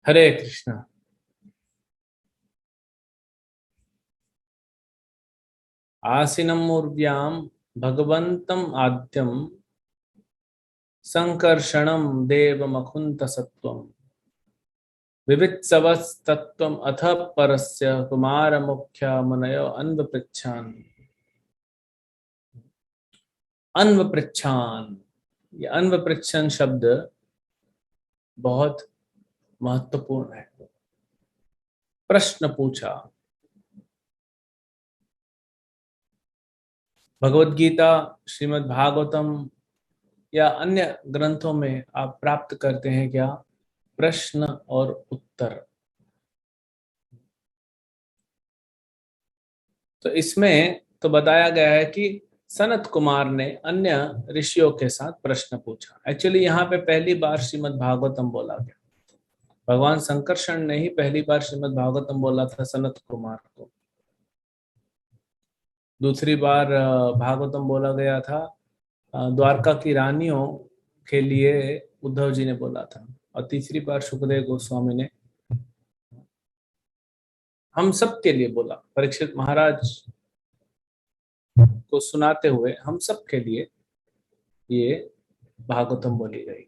हरे कृष्णा। आसीनं मूर्ध्यां भगवन्तं आद्यं संकर्षणं देवमकुन्तसत्त्वं विवित्सवस्तत्त्वम् अथ परस्य कुमारमुख्यमुनयो अन्वपृच्छान्। अन्वपृच्छान्, ये अन्वपृच्छन शब्द बहुत महत्वपूर्ण है। प्रश्न पूछा। भगवत गीता, श्रीमद् भागवतम या अन्य ग्रंथों में आप प्राप्त करते हैं क्या? प्रश्न और उत्तर। तो इसमें तो बताया गया है कि सनत कुमार ने अन्य ऋषियों के साथ प्रश्न पूछा। एक्चुअली यहाँ पे पहली बार श्रीमद् भागवतम बोला गया। भगवान संकर्षण ने ही पहली बार श्रीमद् भागवतम बोला था सनत कुमार को। दूसरी बार भागवतम बोला गया था द्वारका की रानियों के लिए, उद्धव जी ने बोला था। और तीसरी बार सुखदेव गोस्वामी ने हम सब के लिए बोला। परीक्षित महाराज को सुनाते हुए हम सब के लिए ये भागवतम बोली गई।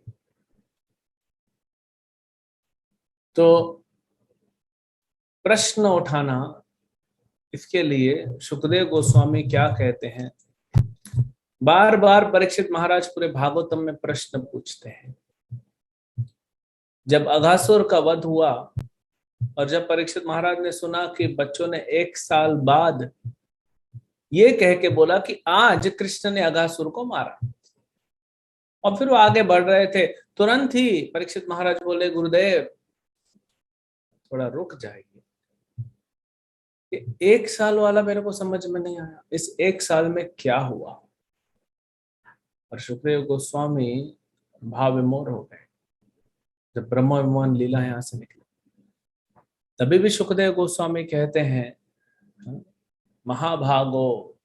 तो प्रश्न उठाना, इसके लिए सुखदेव गोस्वामी क्या कहते हैं? बार बार परीक्षित महाराज पूरे भागवतम में प्रश्न पूछते हैं। जब अघासुर का वध हुआ और जब परीक्षित महाराज ने सुना कि बच्चों ने 1 साल बाद ये कह के बोला कि आज कृष्ण ने अघासुर को मारा, और फिर वो आगे बढ़ रहे थे, तुरंत ही परीक्षित महाराज बोले, गुरुदेव थोड़ा रुक जाइए। 1 साल वाला मेरे को समझ में नहीं आया, इस 1 साल में क्या हुआ? और सुखदेव गोस्वामी भाव विमोर हो गए जब ब्रह्म विमान लीला यहां से निकली। तभी भी सुखदेव गोस्वामी कहते हैं, महाभागो,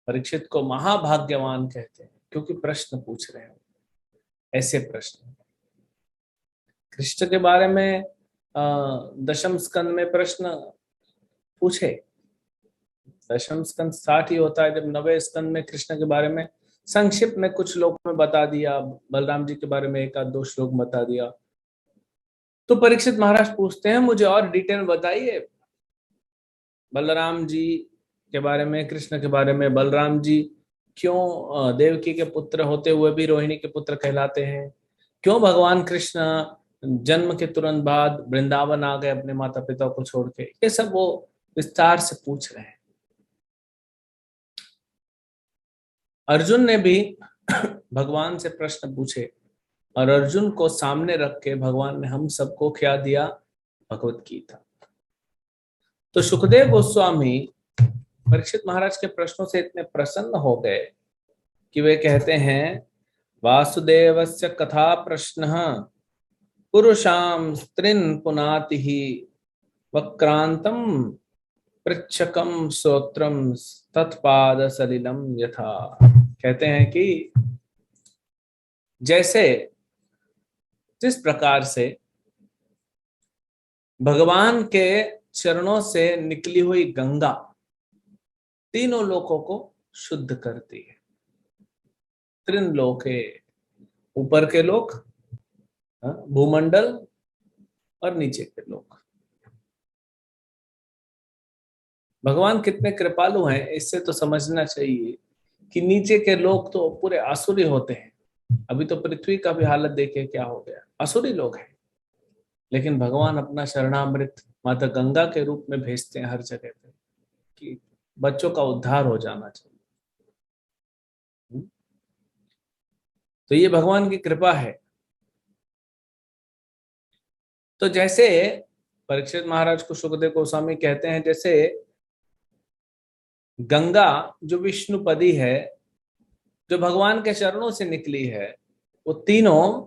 परीक्षित को महाभाग्यवान कहते हैं क्योंकि प्रश्न पूछ रहे हो। ऐसे प्रश्न कृष्ण के बारे में दशम स्कंद में प्रश्न पूछे। दशम स्कंद 60 ही होता है, जब 9वें स्कंद में कृष्ण के बारे में संक्षिप्त में कुछ लोगों में बता दिया, बलराम जी के बारे में एक आध दो श्लोक बता दिया। तो परीक्षित महाराज पूछते हैं, मुझे और डिटेल बताइए बलराम जी के बारे में, कृष्ण के बारे में। बलराम जी क्यों देवकी के पुत्र होते हुए भी रोहिणी के पुत्र कहलाते हैं? क्यों भगवान कृष्ण जन्म के तुरंत बाद वृंदावन आ गए अपने माता पिता को छोड़ के? ये सब वो विस्तार से पूछ रहे हैं। अर्जुन ने भी भगवान से प्रश्न पूछे और अर्जुन को सामने रख के भगवान ने हम सबको क्या दिया? भगवत गीता। तो सुखदेव गोस्वामी परीक्षित महाराज के प्रश्नों से इतने प्रसन्न हो गए कि वे कहते हैं, वासुदेवस्य कथा प्रश्नः पुरुषां स्त्रीन् पुनाति ही वक्रांतम पृच्छकम श्रोत्रम तत्पाद सलिलम यथा। कहते हैं कि जैसे, जिस प्रकार से भगवान के चरणों से निकली हुई गंगा तीनों लोकों को शुद्ध करती है। त्रिन लोके, ऊपर के लोक, भूमंडल और नीचे के लोक। भगवान कितने कृपालु हैं, इससे तो समझना चाहिए कि नीचे के लोग तो पूरे आसुरी होते हैं। अभी तो पृथ्वी का भी हालत देखिए क्या हो गया, आसुरी लोग हैं। लेकिन भगवान अपना शरणामृत माता गंगा के रूप में भेजते हैं हर जगह पे कि बच्चों का उद्धार हो जाना चाहिए। तो ये भगवान की कृपा है। तो जैसे परीक्षित महाराज को सुखदेव गोस्वामी कहते हैं, जैसे गंगा जो विष्णुपदी है, जो भगवान के चरणों से निकली है, वो तीनों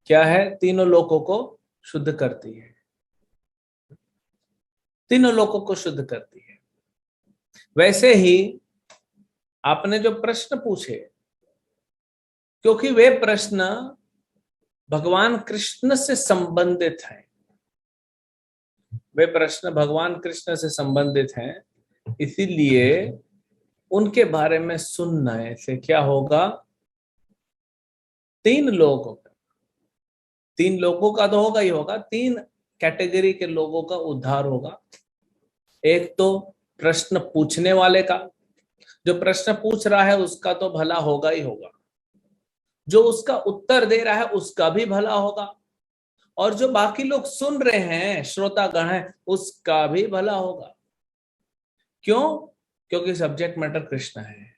क्या है? तीनों लोकों को शुद्ध करती है। तीनों लोकों को शुद्ध करती है। वैसे ही आपने जो प्रश्न पूछे, क्योंकि वे प्रश्न भगवान कृष्ण से संबंधित हैं। वे प्रश्न भगवान कृष्ण से संबंधित हैं, इसीलिए उनके बारे में सुनने से क्या होगा? तीन लोग होगा, तीन लोगों का तो होगा ही होगा, तीन कैटेगरी के लोगों का उद्धार होगा। एक तो प्रश्न पूछने वाले का, जो प्रश्न पूछ रहा है उसका तो भला होगा ही होगा, जो उसका उत्तर दे रहा है उसका भी भला होगा, और जो बाकी लोग सुन रहे हैं, श्रोतागण हैं, उसका भी भला होगा। क्यों? क्योंकि सब्जेक्ट मैटर कृष्ण है।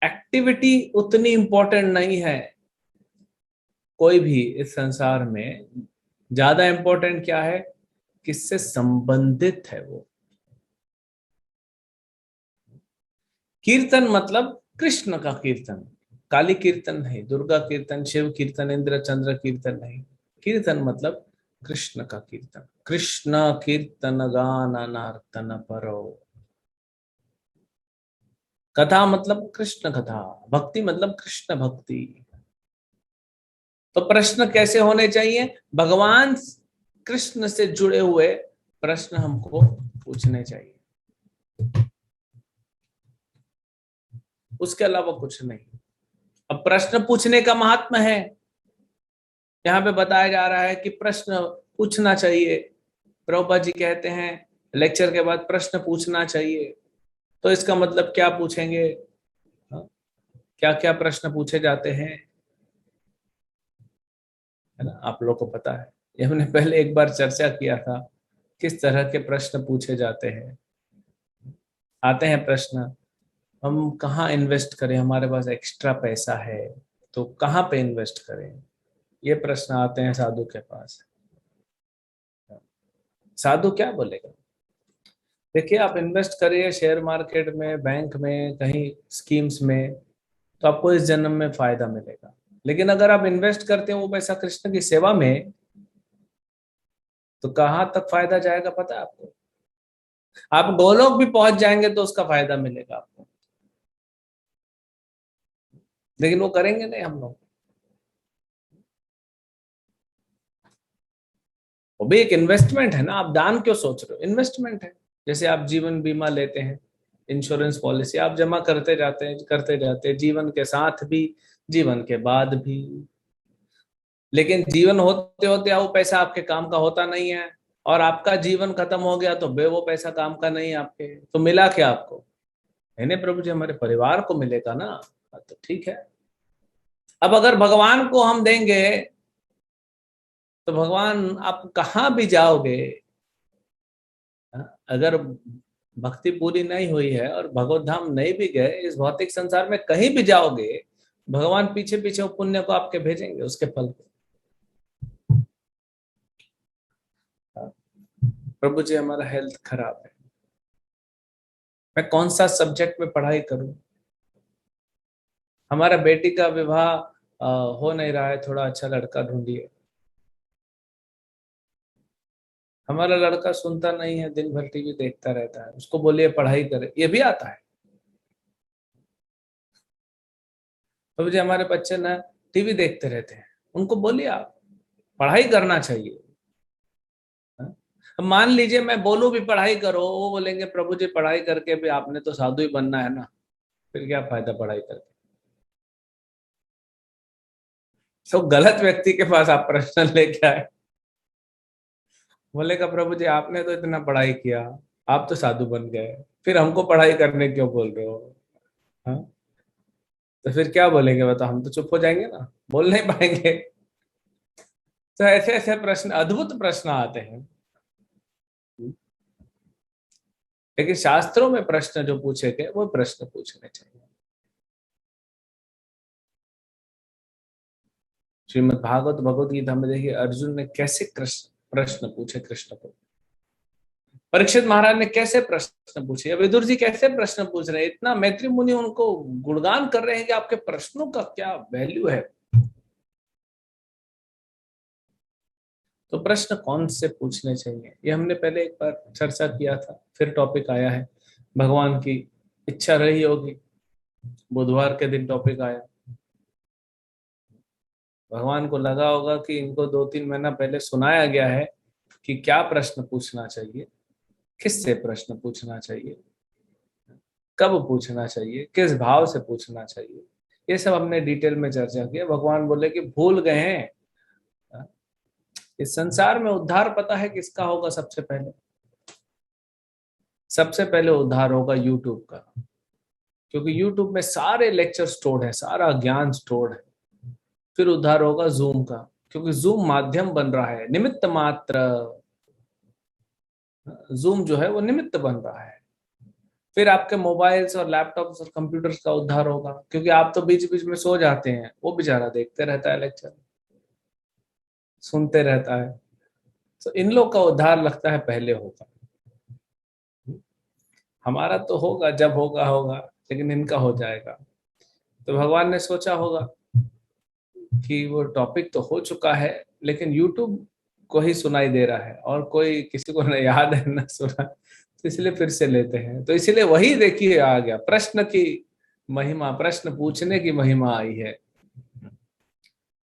एक्टिविटी उतनी इंपॉर्टेंट नहीं है कोई भी इस संसार में। ज्यादा इंपॉर्टेंट क्या है? किससे संबंधित है वो। कीर्तन मतलब कृष्ण का कीर्तन, काली कीर्तन नहीं, दुर्गा कीर्तन, शिव कीर्तन, इंद्र चंद्र कीर्तन नहीं। कीर्तन मतलब कृष्ण का कीर्तन। कृष्ण कीर्तन गान नर्तन परो। कथा मतलब कृष्ण कथा, भक्ति मतलब कृष्ण भक्ति। तो प्रश्न कैसे होने चाहिए? भगवान कृष्ण से जुड़े हुए प्रश्न हमको पूछने चाहिए, उसके अलावा कुछ नहीं। अब प्रश्न पूछने का महात्मा है, यहाँ पे बताया जा रहा है कि प्रश्न पूछना चाहिए। प्रभुपाद जी कहते हैं लेक्चर के बाद प्रश्न पूछना चाहिए। तो इसका मतलब क्या पूछेंगे? क्या क्या प्रश्न पूछे जाते हैं, है ना? आप लोग को पता है, ये हमने पहले एक बार चर्चा किया था, किस तरह के प्रश्न पूछे जाते हैं। आते हैं प्रश्न, हम कहाँ इन्वेस्ट करें, हमारे पास एक्स्ट्रा पैसा है तो कहाँ पे इन्वेस्ट करें, ये प्रश्न आते हैं साधु के पास। साधु क्या बोलेगा? देखिए, आप इन्वेस्ट करिए शेयर मार्केट में, बैंक में, कहीं स्कीम्स में, तो आपको इस जन्म में फायदा मिलेगा। लेकिन अगर आप इन्वेस्ट करते हैं वो पैसा कृष्ण की सेवा में, तो कहाँ तक फायदा जाएगा पता है आपको? आप गोलोक भी पहुंच जाएंगे तो उसका फायदा मिलेगा आपको, लेकिन वो करेंगे नहीं हम लोग। वो भी एक इन्वेस्टमेंट है ना, आप दान क्यों सोच रहे हो? इन्वेस्टमेंट है। जैसे आप जीवन बीमा लेते हैं, इंश्योरेंस पॉलिसी आप जमा करते जाते हैं, जीवन के साथ भी, जीवन के बाद भी। लेकिन जीवन होते होते वो पैसा आपके काम का होता नहीं है, और आपका जीवन खत्म हो गया तो बे वो पैसा काम का नहीं है आपके, तो मिला क्या आपको? है ना प्रभु जी, हमारे परिवार को मिलेगा ना। हाँ, तो ठीक है। अब अगर भगवान को हम देंगे तो भगवान आप कहाँ भी जाओगे, अगर भक्ति पूरी नहीं हुई है और भगवत धाम नहीं भी गए, इस भौतिक संसार में कहीं भी जाओगे, भगवान पीछे पीछे वो पुण्य को आपके भेजेंगे, उसके फल को। प्रभु जी हमारा हेल्थ खराब है, मैं कौन सा सब्जेक्ट में पढ़ाई करूं? हमारा बेटी का विवाह हो नहीं रहा है, थोड़ा अच्छा लड़का ढूंढिए। हमारा लड़का सुनता नहीं है, दिन भर टीवी देखता रहता है, उसको बोलिए पढ़ाई करे, ये भी आता है। प्रभु जी हमारे बच्चे ना टीवी देखते रहते हैं, उनको बोलिए आप पढ़ाई करना चाहिए। हाँ? अब मान लीजिए मैं बोलूं भी पढ़ाई करो, वो बोलेंगे प्रभु जी पढ़ाई करके भी आपने तो साधु ही बनना है ना, फिर क्या फायदा पढ़ाई करके? तो गलत व्यक्ति के पास आप प्रश्न लेके आए। बोलेगा प्रभु जी आपने तो इतना पढ़ाई किया, आप तो साधु बन गए, फिर हमको पढ़ाई करने क्यों बोल रहे हो? हाँ? तो फिर क्या बोलेंगे बताओ? हम तो चुप हो जाएंगे ना, बोल नहीं पाएंगे। तो ऐसे ऐसे प्रश्न, अद्भुत प्रश्न आते हैं। लेकिन शास्त्रों में प्रश्न जो पूछे गए वो प्रश्न पूछने चाहिए। श्रीमद् भागवत भगवत गीता में देखिए अर्जुन ने कैसे कृष्ण प्रश्न पूछे कृष्ण को, परीक्षित महाराज ने कैसे प्रश्न पूछे, विदुर जी कैसे प्रश्न पूछ रहे हैं, इतना मैत्री मुनि उनको गुणगान कर रहे हैं कि आपके प्रश्नों का क्या वैल्यू है। तो प्रश्न कौन से पूछने चाहिए, ये हमने पहले एक बार चर्चा किया था, फिर टॉपिक आया है। भगवान की इच्छा रही होगी बुधवार के दिन टॉपिक आया। भगवान को लगा होगा कि इनको 2-3 महीना पहले सुनाया गया है कि क्या प्रश्न पूछना चाहिए, किससे प्रश्न पूछना चाहिए, कब पूछना चाहिए, किस भाव से पूछना चाहिए। ये सब हमने डिटेल में चर्चा की। भगवान बोले कि भूल गए हैं, इस संसार में उद्धार पता है किसका होगा? सबसे पहले उद्धार होगा यूट्यूब का, क्योंकि यूट्यूब में सारे लेक्चर स्टोर्ड है, सारा ज्ञान स्टोर्ड है। फिर उद्धार होगा जूम का, क्योंकि जूम माध्यम बन रहा है, निमित्त मात्र। जूम जो है वो निमित्त बन रहा है। फिर आपके मोबाइल्स और लैपटॉप्स और कंप्यूटर्स का उद्धार होगा, क्योंकि आप तो बीच बीच में सो जाते हैं, वो बेचारा देखते रहता है लेक्चर, सुनते रहता है। तो इन लोग का उद्धार लगता है पहले होगा। हमारा तो होगा, जब होगा होगा, लेकिन इनका हो जाएगा। तो भगवान ने सोचा होगा कि वो टॉपिक तो हो चुका है, लेकिन यूट्यूब को ही सुनाई दे रहा है और कोई किसी को न याद है न सुना, तो इसलिए फिर से लेते हैं। तो इसलिए वही देखिए आ गया, प्रश्न की महिमा, प्रश्न पूछने की महिमा आई है।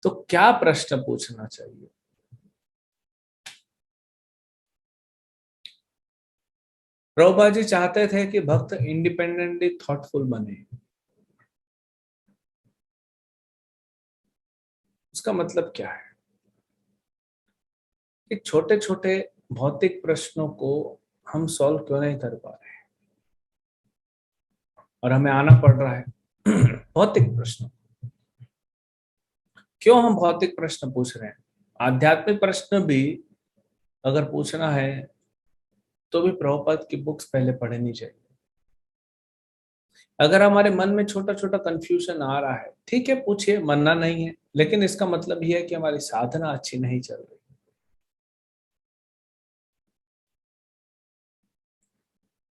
तो क्या प्रश्न पूछना चाहिए? प्रभुपाद जी चाहते थे कि भक्त इंडिपेंडेंटली थॉटफुल बने। उसका मतलब क्या है? कि छोटे छोटे भौतिक प्रश्नों को हम सॉल्व क्यों नहीं कर पा रहे हैं, और हमें आना पड़ रहा है भौतिक प्रश्न। क्यों हम भौतिक प्रश्न पूछ रहे हैं? आध्यात्मिक प्रश्न भी अगर पूछना है तो भी प्रभुपाद की बुक्स पहले पढ़नी चाहिए। अगर हमारे मन में छोटा छोटा कंफ्यूजन आ रहा है, ठीक है पूछिए, मना नहीं है, लेकिन इसका मतलब यह है कि हमारी साधना अच्छी नहीं चल रही।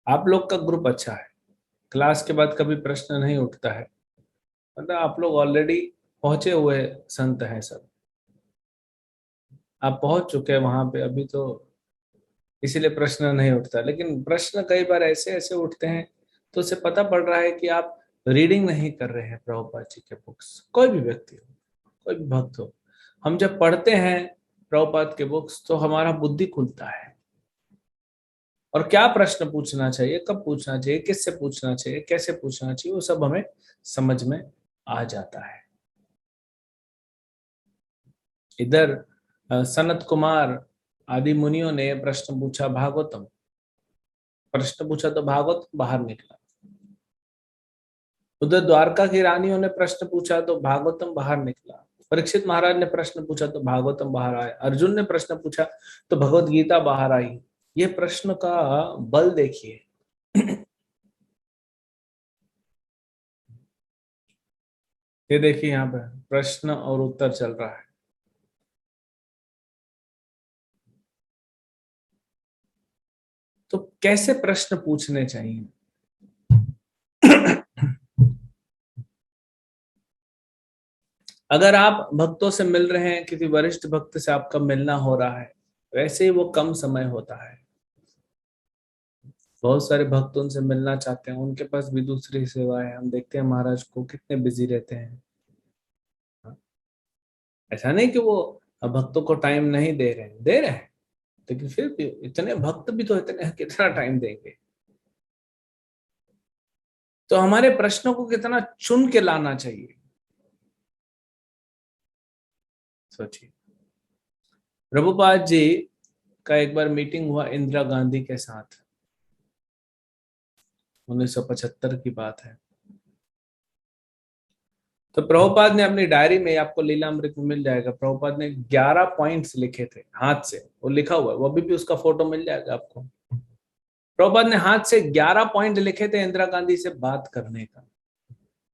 आप लोग का ग्रुप अच्छा है, क्लास के बाद कभी प्रश्न नहीं उठता है, मतलब आप लोग ऑलरेडी पहुंचे हुए संत हैं सब, आप पहुंच चुके हैं वहां पे अभी, तो इसीलिए प्रश्न नहीं उठता। लेकिन प्रश्न कई बार ऐसे ऐसे उठते हैं, तो उससे पता पड़ रहा है कि आप रीडिंग नहीं कर रहे हैं प्रभुपाद जी के बुक्स। कोई भी व्यक्ति हो, कोई भी भक्त हो, हम जब पढ़ते हैं प्रभुपाद के बुक्स तो हमारा बुद्धि खुलता है। और क्या प्रश्न पूछना चाहिए, कब पूछना चाहिए, किससे पूछना चाहिए, कैसे पूछना चाहिए, वो सब हमें समझ में आ जाता है। इधर सनत कुमार आदि मुनियों ने प्रश्न पूछा, भागवतम प्रश्न पूछा तो भागवत बाहर निकला। उधर द्वारका की रानियों ने प्रश्न पूछा तो भागवतम बाहर निकला। परीक्षित महाराज ने प्रश्न पूछा तो भागवतम बाहर आया। अर्जुन ने प्रश्न पूछा तो भगवत गीता बाहर आई। ये प्रश्न का बल देखिए। ये देखिए यहाँ पे प्रश्न और उत्तर चल रहा है। तो कैसे प्रश्न पूछने चाहिए? अगर आप भक्तों से मिल रहे हैं, किसी वरिष्ठ भक्त से आपका मिलना हो रहा है, वैसे ही वो कम समय होता है। बहुत सारे भक्त उनसे मिलना चाहते हैं, उनके पास भी दूसरी सेवाएं है। हम देखते हैं महाराज को कितने बिजी रहते हैं। ऐसा नहीं कि वो भक्तों को टाइम नहीं दे रहे हैं, दे रहे हैं, लेकिन फिर भी इतने भक्त भी तो इतने, कितना टाइम देंगे? तो हमारे प्रश्नों को कितना चुन के लाना चाहिए, सोचिए। प्रभुपाद जी का एक बार मीटिंग हुआ इंदिरा गांधी के साथ, 1975 की बात है। तो प्रभुपाद ने अपनी डायरी में, आपको लीलामृत में मिल जाएगा, प्रभुपाद ने 11 पॉइंट्स लिखे थे हाथ से, वो लिखा हुआ है, वो अभी भी उसका फोटो मिल जाएगा आपको। प्रभुपाद ने हाथ से 11 पॉइंट लिखे थे इंदिरा गांधी से बात करने का।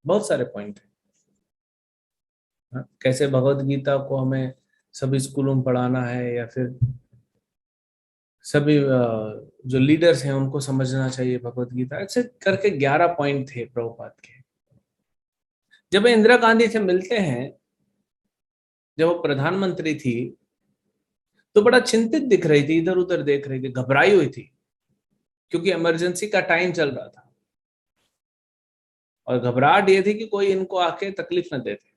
बहुत सारे पॉइंट है। हाँ, कैसे भगवत गीता को हमें सभी स्कूलों में पढ़ाना है, या फिर सभी जो लीडर्स हैं उनको समझना चाहिए भगवत गीता, ऐसे करके 11 पॉइंट थे प्रभुपाद के। जब वे इंदिरा गांधी से मिलते हैं, जब वो प्रधानमंत्री थी, तो बड़ा चिंतित दिख रही थी, इधर उधर देख रही थी, घबराई हुई थी, क्योंकि इमरजेंसी का टाइम चल रहा था। और घबराहट ये थी कि कोई इनको आके तकलीफ न देते।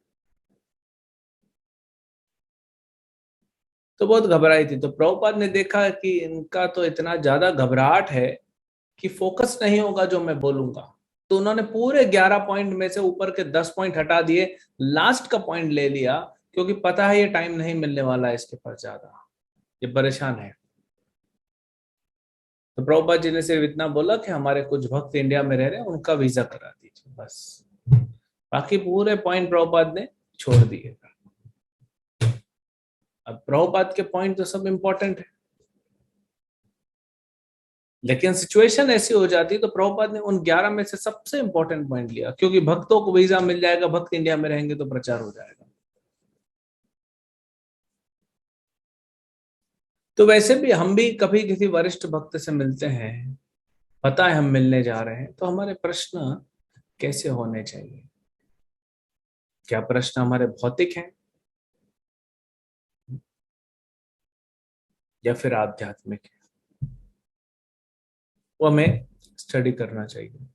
तो बहुत घबराई थी। तो प्रभुपाद ने देखा कि इनका तो इतना ज्यादा घबराहट है कि फोकस नहीं होगा जो मैं बोलूंगा। तो उन्होंने पूरे 11 पॉइंट में से ऊपर के 10 पॉइंट हटा दिए, लास्ट का पॉइंट ले लिया, क्योंकि पता है ये टाइम नहीं मिलने वाला है इसके पास ज्यादा, ये परेशान है। तो प्रभुपाद जी ने सिर्फ इतना बोला कि हमारे कुछ भक्त इंडिया में रह रहे हैं, उनका वीजा करा दीजिए, बस। बाकी पूरे पॉइंट प्रभुपाद ने छोड़ दिए। अब प्रभुपाद के पॉइंट तो सब इंपॉर्टेंट है, लेकिन सिचुएशन ऐसी हो जाती तो प्रभुपाद ने उन 11 में से सबसे इंपॉर्टेंट पॉइंट लिया, क्योंकि भक्तों को वीजा मिल जाएगा, भक्त इंडिया में रहेंगे तो प्रचार हो जाएगा। तो वैसे भी हम भी कभी किसी वरिष्ठ भक्त से मिलते हैं, पता है हम मिलने जा रहे हैं, तो हमारे प्रश्न कैसे होने चाहिए? क्या प्रश्न हमारे भौतिक हैं या फिर आध्यात्मिक है? वो हमें स्टडी करना चाहिए।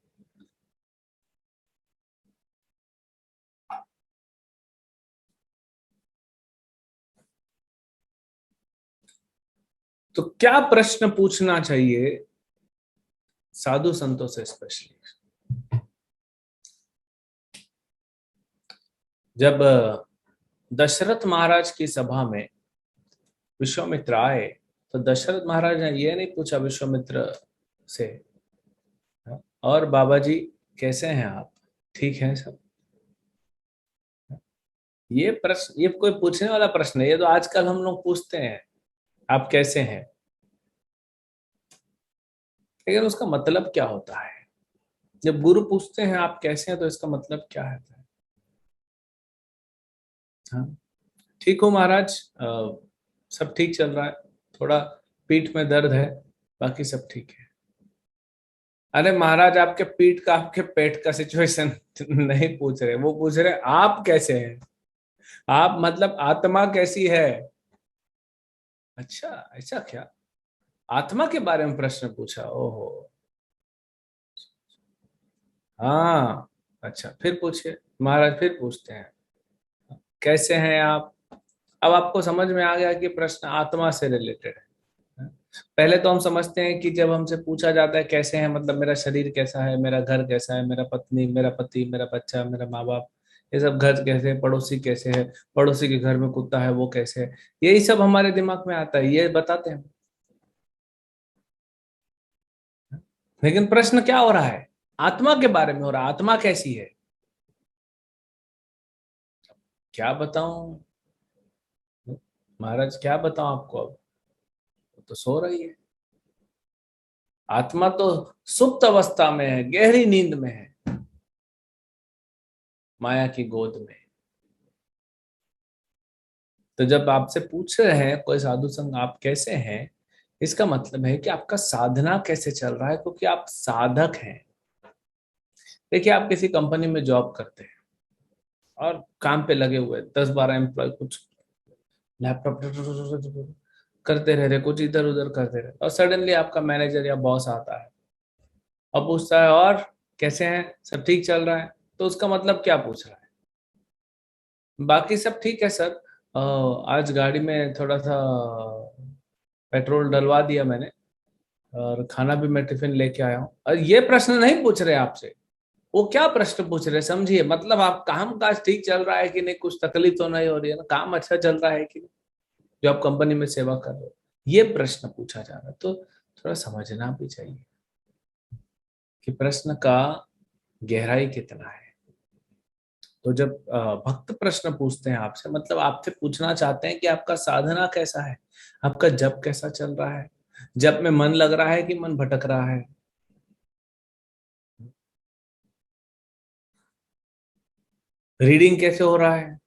तो क्या प्रश्न पूछना चाहिए साधु संतों से स्पेशली? जब दशरथ महाराज की सभा में विश्वामित्र आए, तो दशरथ महाराज ने यह नहीं पूछा विश्वामित्र से, और बाबा जी कैसे हैं आप, ठीक है सब? ये प्रश्न, ये कोई पूछने वाला प्रश्न है? ये तो आजकल हम लोग पूछते हैं, आप कैसे हैं, लेकिन उसका मतलब क्या होता है? जब गुरु पूछते हैं आप कैसे हैं, तो इसका मतलब क्या है? हाँ, ठीक हो महाराज, सब ठीक चल रहा है, थोड़ा पीठ में दर्द है, बाकी सब ठीक है। अरे महाराज, आपके पीठ का, आपके पेट का सिचुएशन नहीं पूछ रहे, वो पूछ रहे आप कैसे हैं, आप मतलब आत्मा कैसी है। अच्छा, ऐसा क्या? आत्मा के बारे में प्रश्न पूछा, ओहो। हाँ, अच्छा, फिर पूछिए महाराज, फिर पूछते हैं कैसे हैं आप। अब आपको समझ में आ गया कि प्रश्न आत्मा से रिलेटेड है। पहले तो हम समझते हैं कि जब हमसे पूछा जाता है कैसे हैं, मतलब मेरा शरीर कैसा है, मेरा घर कैसा है, मेरा पत्नी, मेरा पति, मेरा बच्चा, मेरा माँ बाप, ये सब घर कैसे है, पड़ोसी कैसे है, पड़ोसी के घर में कुत्ता है वो कैसे है, यही सब हमारे दिमाग में आता है, ये बताते हैं। लेकिन प्रश्न क्या हो रहा है? आत्मा के बारे में हो रहा है, आत्मा कैसी है। क्या बताऊं महाराज, क्या बताऊं आपको अब? वो तो सो रही है, आत्मा तो सुप्त अवस्था में है, गहरी नींद में है, माया की गोद में। तो जब आपसे पूछ रहे हैं कोई साधु संग आप कैसे हैं, इसका मतलब है कि आपका साधना कैसे चल रहा है, क्योंकि आप साधक हैं। देखिए, आप किसी कंपनी में जॉब करते हैं और काम पे लगे हुए 10-12 एम्प्लॉय, कुछ लैपटॉप करते रह रहे, कुछ इधर उधर करते रहे, और सडनली आपका मैनेजर या बॉस आता है और पूछता है और कैसे हैं, सब ठीक चल रहा है? तो उसका मतलब क्या पूछ रहा है? बाकी सब ठीक है सर, आज गाड़ी में थोड़ा सा पेट्रोल डलवा दिया मैंने, और खाना भी मैं टिफिन लेके आया हूँ। और ये प्रश्न नहीं पूछ रहे आपसे, वो क्या प्रश्न पूछ रहे, समझिए, मतलब आप काम काज ठीक चल रहा है कि नहीं, कुछ तकलीफ तो नहीं हो रही है ना, काम अच्छा चल रहा है कि नहीं, जो आप कंपनी में सेवा कर रहे हो, ये प्रश्न पूछा जा रहा है। तो थोड़ा समझना भी चाहिए कि प्रश्न का गहराई कितना है। तो जब भक्त प्रश्न पूछते हैं आपसे, मतलब आपसे पूछना चाहते हैं कि आपका साधना कैसा है, आपका जप कैसा चल रहा है, जप में मन लग रहा है कि मन भटक रहा है, रीडिंग कैसे हो रहा है,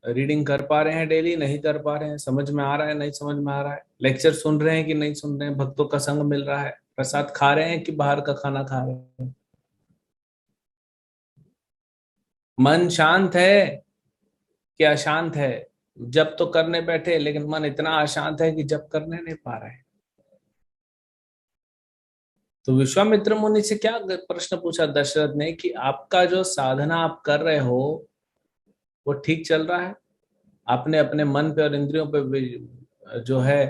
रीडिंग कर पा रहे हैं डेली, नहीं कर पा रहे हैं, समझ में आ रहा है, नहीं समझ में आ रहा है, लेक्चर सुन रहे हैं कि नहीं सुन रहे हैं, भक्तों का संग मिल रहा है, प्रसाद खा रहे हैं कि बाहर का खाना खा रहे हैं, मन शांत है कि अशांत है। जब तो करने बैठे, लेकिन मन इतना अशांत है कि जब करने नहीं पा रहे हैं। तो विश्वामित्र मुनि से क्या प्रश्न पूछा दशरथ ने कि आपका जो साधना आप कर रहे हो वो ठीक चल रहा है? आपने अपने मन पे और इंद्रियों पे जो है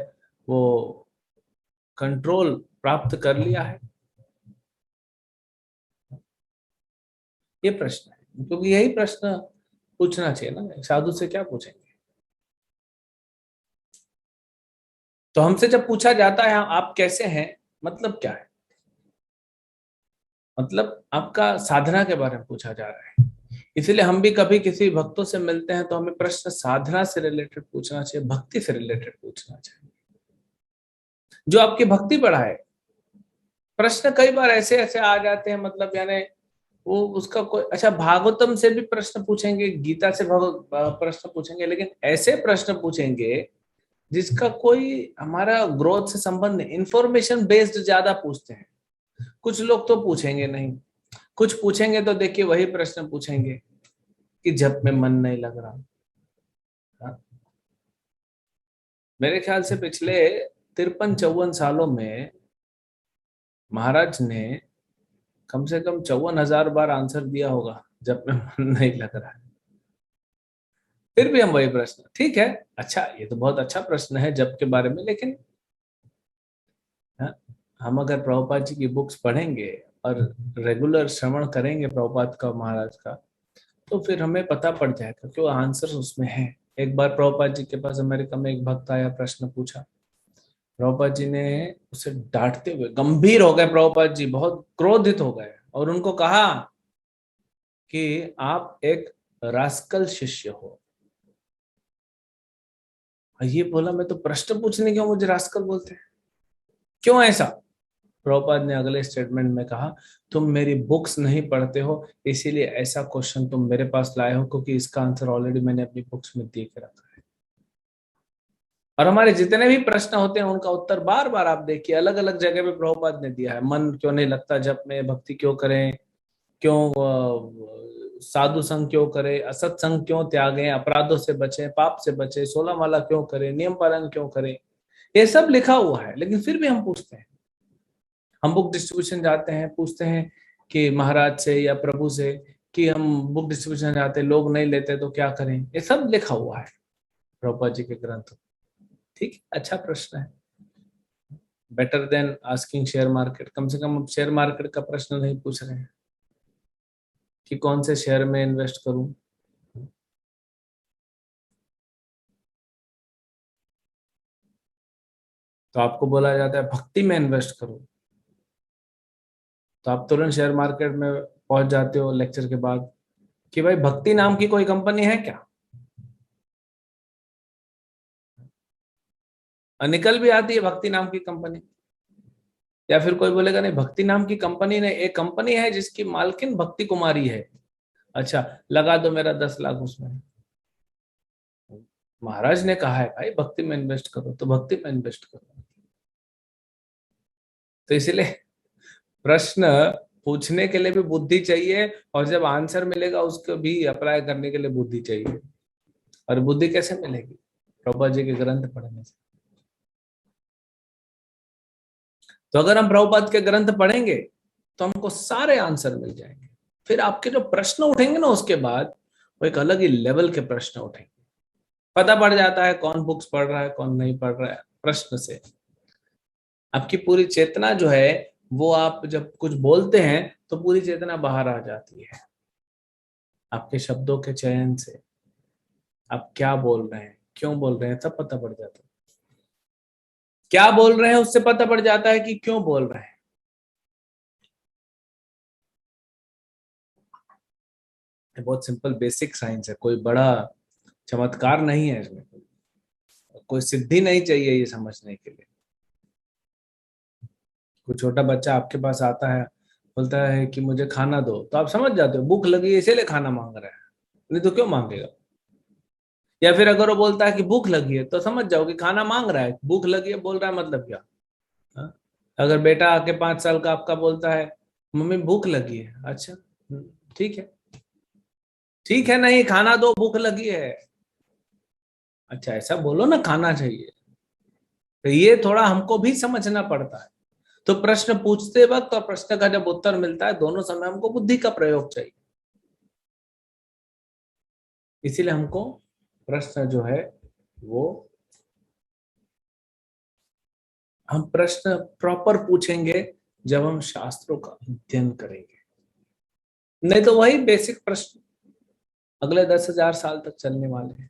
वो कंट्रोल प्राप्त कर लिया है? ये प्रश्न है, क्योंकि यही प्रश्न पूछना चाहिए ना, साधु से क्या पूछेंगे। तो हमसे जब पूछा जाता है आप कैसे हैं, मतलब क्या है? मतलब आपका साधना के बारे में पूछा जा रहा है। इसलिए हम भी कभी किसी भक्तों से मिलते हैं तो हमें प्रश्न साधना से रिलेटेड पूछना चाहिए, भक्ति से रिलेटेड पूछना चाहिए, जो आपकी भक्ति बढ़ाए। प्रश्न कई बार ऐसे ऐसे आ जाते हैं, मतलब यानी वो उसका कोई, अच्छा भागवतम से भी प्रश्न पूछेंगे, गीता से प्रश्न पूछेंगे, लेकिन ऐसे प्रश्न पूछेंगे जिसका कोई हमारा ग्रोथ से संबंध नहीं, इंफॉर्मेशन बेस्ड ज्यादा पूछते हैं। कुछ लोग तो पूछेंगे नहीं, कुछ पूछेंगे तो देखिए वही प्रश्न पूछेंगे कि जप में मन नहीं लग रहा। हाँ? मेरे ख्याल से पिछले 53-54 सालों में महाराज ने कम से कम 54,000 बार आंसर दिया होगा जब में मन नहीं लग रहा है। फिर भी हम वही प्रश्न, ठीक है, अच्छा ये तो बहुत अच्छा प्रश्न है जब के बारे में, लेकिन हाँ, हम अगर प्रभुपाद जी की बुक्स पढ़ेंगे और रेगुलर श्रवण करेंगे प्रभुपाद का महाराज का, तो फिर हमें पता पड़ जाएगा कि वो आंसर उसमें है। एक बार प्रभुपाद जी के पास अमेरिका में एक भक्त आया, प्रश्न पूछा, प्रभुपाद जी ने उसे डांटते हुए, गंभीर हो गए प्रभुपाद जी, बहुत क्रोधित हो गए और उनको कहा कि आप एक रास्कल शिष्य हो। ये बोला, मैं तो प्रश्न पूछने क्यों मुझे रास्कल बोलते हैं, क्यों ऐसा? प्रभुपाद ने अगले स्टेटमेंट में कहा, तुम मेरी बुक्स नहीं पढ़ते हो, इसीलिए ऐसा क्वेश्चन तुम मेरे पास लाए हो, क्योंकि इसका आंसर ऑलरेडी मैंने अपनी बुक्स में दे के रखा है। और हमारे जितने भी प्रश्न होते हैं उनका उत्तर बार बार आप देखिए अलग अलग जगह पे प्रभुपाद ने दिया है। मन क्यों नहीं लगता जब में, भक्ति क्यों करें, क्यों साधु संग क्यों करें, असत संग क्यों त्यागें, अपराधों से बचें, पाप से बचें, 16 माला क्यों करें, नियम पालन क्यों करें, ये सब लिखा हुआ है। लेकिन फिर भी हम पूछते हैं, हम बुक डिस्ट्रीब्यूशन जाते हैं, पूछते हैं कि महाराज से या प्रभु से कि हम बुक डिस्ट्रीब्यूशन जाते हैं, लोग नहीं लेते तो क्या करें, ये सब लिखा हुआ है प्रभुपाद जी के ग्रंथ। ठीक है, अच्छा प्रश्न है, better than asking share market. कम से कम अब शेयर मार्केट का प्रश्न नहीं पूछ रहे हैं कि कौन से शेयर में इन्वेस्ट करूं। तो आपको बोला जाता है भक्ति में इन्वेस्ट करो, तो आप तुरंत शेयर मार्केट में पहुंच जाते हो लेक्चर के बाद कि भाई भक्ति नाम की कोई कंपनी है क्या, और निकल भी आती है भक्ति नाम की कंपनी। या फिर कोई बोलेगा नहीं, भक्ति नाम की कंपनी ने, एक कंपनी है जिसकी मालकिन भक्ति कुमारी है, अच्छा लगा दो मेरा 10 लाख उसमें। महाराज ने कहा है भाई भक्ति में इन्वेस्ट करो, तो भक्ति में इन्वेस्ट करो। तो इसलिए प्रश्न पूछने के लिए भी बुद्धि चाहिए, और जब आंसर मिलेगा उसको भी अप्लाई करने के लिए बुद्धि चाहिए। और बुद्धि कैसे मिलेगी? प्रभुपाद जी के ग्रंथ पढ़ने से। तो अगर हम प्रभुपाद के ग्रंथ पढ़ेंगे तो हमको सारे आंसर मिल जाएंगे। फिर आपके जो प्रश्न उठेंगे ना उसके बाद, वो एक अलग ही लेवल के प्रश्न उठेंगे। पता पड़ जाता है कौन बुक्स पढ़ रहा है कौन नहीं पढ़ रहा है, प्रश्न से आपकी पूरी चेतना जो है, वो आप जब कुछ बोलते हैं तो पूरी चेतना बाहर आ जाती है। आपके शब्दों के चयन से आप क्या बोल रहे हैं, क्यों बोल रहे हैं, सब पता पड़ जाता है। क्या बोल रहे हैं उससे पता पड़ जाता है कि क्यों बोल रहे हैं। ये बहुत सिंपल बेसिक साइंस है, कोई बड़ा चमत्कार नहीं है इसमें, कोई सिद्धि नहीं चाहिए ये समझने के लिए। कोई छोटा बच्चा आपके पास आता है, बोलता है कि मुझे खाना दो, तो आप समझ जाते हो भूख लगी है इसीलिए खाना मांग रहा है, नहीं तो क्यों मांगेगा। या फिर अगर वो बोलता है कि भूख लगी है, तो समझ जाओ कि खाना मांग रहा है, भूख लगी है बोल रहा है मतलब क्या। हाँ? अगर बेटा आके 5 साल का आपका बोलता है मम्मी भूख लगी है, अच्छा ठीक है, ठीक है, नहीं खाना दो भूख लगी है, अच्छा ऐसा बोलो ना, खाना चाहिए। तो ये थोड़ा हमको भी समझना पड़ता है। तो प्रश्न पूछते वक्त और प्रश्न का जब उत्तर मिलता है, दोनों समय हमको बुद्धि का प्रयोग चाहिए। इसीलिए हमको प्रश्न जो है वो हम प्रश्न प्रॉपर पूछेंगे जब हम शास्त्रों का अध्ययन करेंगे। नहीं तो वही बेसिक प्रश्न अगले 10,000 साल तक चलने वाले हैं।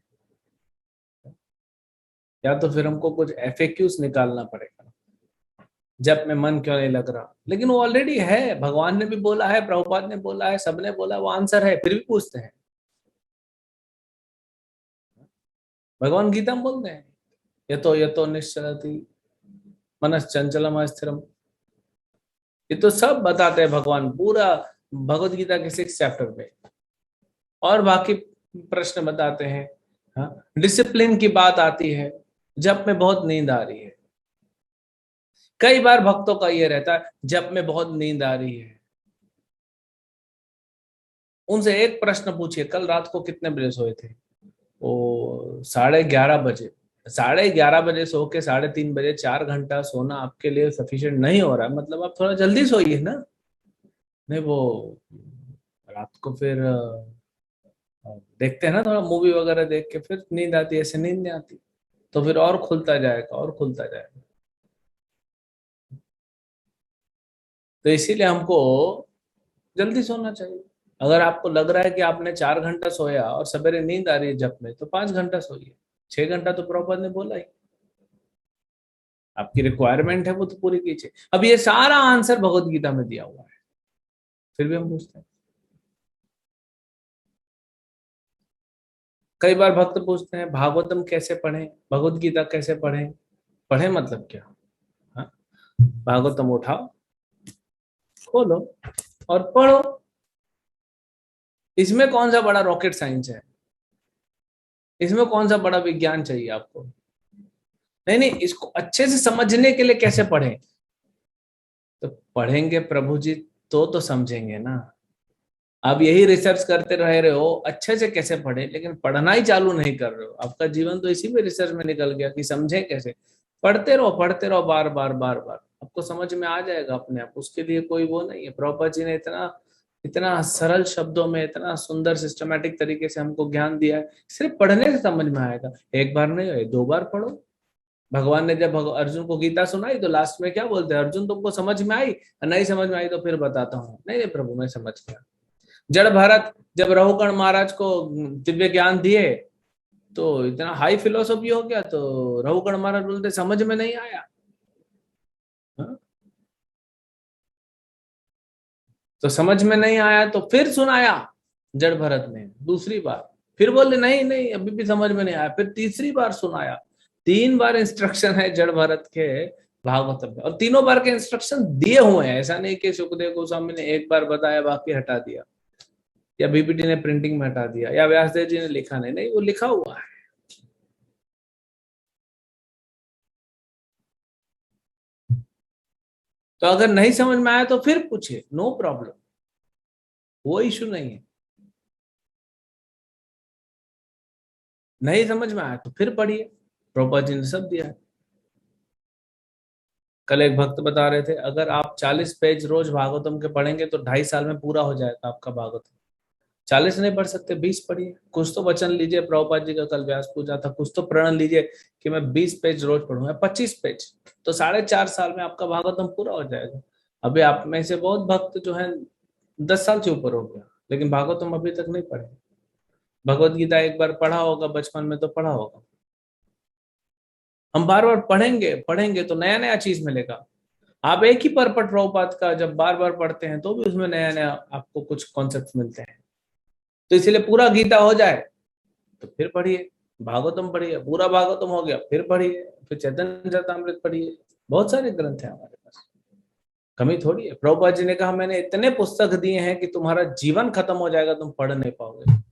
या तो फिर हमको कुछ एफएक्यूज निकालना पड़ेगा, जब में मन क्यों नहीं लग रहा, लेकिन वो ऑलरेडी है, भगवान ने भी बोला है, प्रभुपाद ने बोला है, सबने बोला, वो आंसर है, फिर भी पूछते हैं। भगवान गीता में बोलते हैं, यतो निश्चलति मनस चंचलम अस्थिरम। ये तो सब बताते हैं भगवान, पूरा भगवत गीता के 6 चैप्टर में, और बाकी प्रश्न बताते हैं। हाँ, डिसिप्लिन की बात आती है, जप में बहुत नींद आ रही है। कई बार भक्तों का ये रहता है, जप में बहुत नींद आ रही है। उनसे एक प्रश्न पूछिए, कल रात को कितने बजे सोए थे? वो 11:30 बजे। 11:30 सो के 3:30 बजे 4 घंटा सोना आपके लिए सफिशिएंट नहीं हो रहा है, मतलब आप थोड़ा जल्दी सोइए ना। नहीं, वो रात को फिर देखते हैं ना, थोड़ा मूवी वगैरह देख के फिर नींद आती है, ऐसे नींद नहीं आती, तो फिर और खुलता जाएगा और खुलता जाएगा। तो इसीलिए हमको जल्दी सोना चाहिए। अगर आपको लग रहा है कि आपने 4 घंटा सोया और सवेरे नींद आ रही है जब में, तो 5 घंटा सोइए। 6 घंटा तो प्रॉपर ने बोला ही, आपकी रिक्वायरमेंट है वो तो पूरी कीजिए। अब ये सारा आंसर भगवत गीता में दिया हुआ है, फिर भी हम पूछते हैं। कई बार भक्त पूछते हैं, भागवतम कैसे पढ़ें, भगवत गीता कैसे पढ़ें? पढ़े मतलब क्या? हाँ? भागवतम उठाओ, खोलो और पढ़ो। इसमें कौन सा बड़ा रॉकेट साइंस है? इसमें कौन सा बड़ा विज्ञान चाहिए आपको? नहीं नहीं, इसको अच्छे से समझने के लिए कैसे पढ़ें? तो पढ़ेंगे प्रभु जी तो समझेंगे ना। आप यही रिसर्च करते रह रहे हो अच्छे से कैसे पढ़े, लेकिन पढ़ना ही चालू नहीं कर रहे हो। आपका जीवन तो इसी में रिसर्च में निकल गया कि समझे कैसे। पढ़ते रहो बार बार बार बार, आपको समझ में आ जाएगा अपने आप। उसके लिए कोई वो नहीं है। प्रभुपाद जी ने इतना इतना सरल शब्दों में, इतना सुंदर सिस्टमैटिक तरीके से हमको ज्ञान दिया है, सिर्फ पढ़ने से समझ में आएगा। एक बार नहीं, 2 बार पढ़ो। भगवान ने जब अर्जुन को गीता सुनाई तो लास्ट में क्या बोलते हैं, अर्जुन तुमको समझ में आई? नहीं समझ में आई तो फिर बताता हूँ। नहीं नहीं प्रभु, मैं समझ गया। जड़ भरत जब रहुकण महाराज को दिव्य ज्ञान दिए तो इतना हाई फिलोसॉफी हो गया, तो रहुकण महाराज बोलते समझ में नहीं आया। हाँ? तो समझ में नहीं आया तो फिर सुनाया जड़ भरत ने दूसरी बार। फिर बोले नहीं नहीं अभी भी समझ में नहीं आया, फिर तीसरी बार सुनाया। 3 बार इंस्ट्रक्शन है जड़ भरत के भागवत में, और तीनों बार के इंस्ट्रक्शन दिए हुए हैं। ऐसा नहीं कि सुखदेव गोस्वामी ने एक बार बताया बाकी हटा दिया, या बीपीटी ने प्रिंटिंग में हटा दिया, या व्यासदेव जी ने लिखा नहीं, नहीं वो लिखा हुआ है। तो अगर नहीं समझ में आया तो फिर पूछिए, नो प्रॉब्लम, वो इशू नहीं है। नहीं समझ में आया तो फिर पढ़िए, प्रभुपाद जी ने सब दिया है। कल एक भक्त बता रहे थे, अगर आप 40 पेज रोज भागवतम के पढ़ेंगे तो 2.5 साल में पूरा हो जाएगा आपका भागवतम। 40 नहीं पढ़ सकते, 20 पढ़िए। कुछ तो वचन लीजिए, प्रभुपाद जी का कल व्यास पूजा था, कुछ तो प्रण लीजिए कि मैं 20 पेज रोज पढ़ूंगा, 25 पेज, तो 4.5 साल में आपका भागवतम पूरा हो जाएगा। अभी आप में से बहुत भक्त जो है 10 साल से ऊपर हो गया, लेकिन भागवतम अभी तक नहीं पढ़े। भगवत गीता एक बार पढ़ा होगा बचपन में तो पढ़ा होगा। हम बार बार पढ़ेंगे पढ़ेंगे तो नया नया चीज मिलेगा। आप एक ही परपट प्रभुपाद का जब बार बार पढ़ते हैं तो भी उसमें नया नया आपको कुछ कॉन्सेप्ट मिलते हैं। तो इसलिए पूरा गीता हो जाए तो फिर पढ़िए, भागवतम पढ़िए, पूरा भागवतम हो गया फिर पढ़िए, फिर चैतन्य चरितामृत पढ़िए। बहुत सारे ग्रंथ हैं हमारे पास, कमी थोड़ी है। प्रभुपाद जी ने कहा मैंने इतने पुस्तक दिए हैं कि तुम्हारा जीवन खत्म हो जाएगा, तुम पढ़ नहीं पाओगे।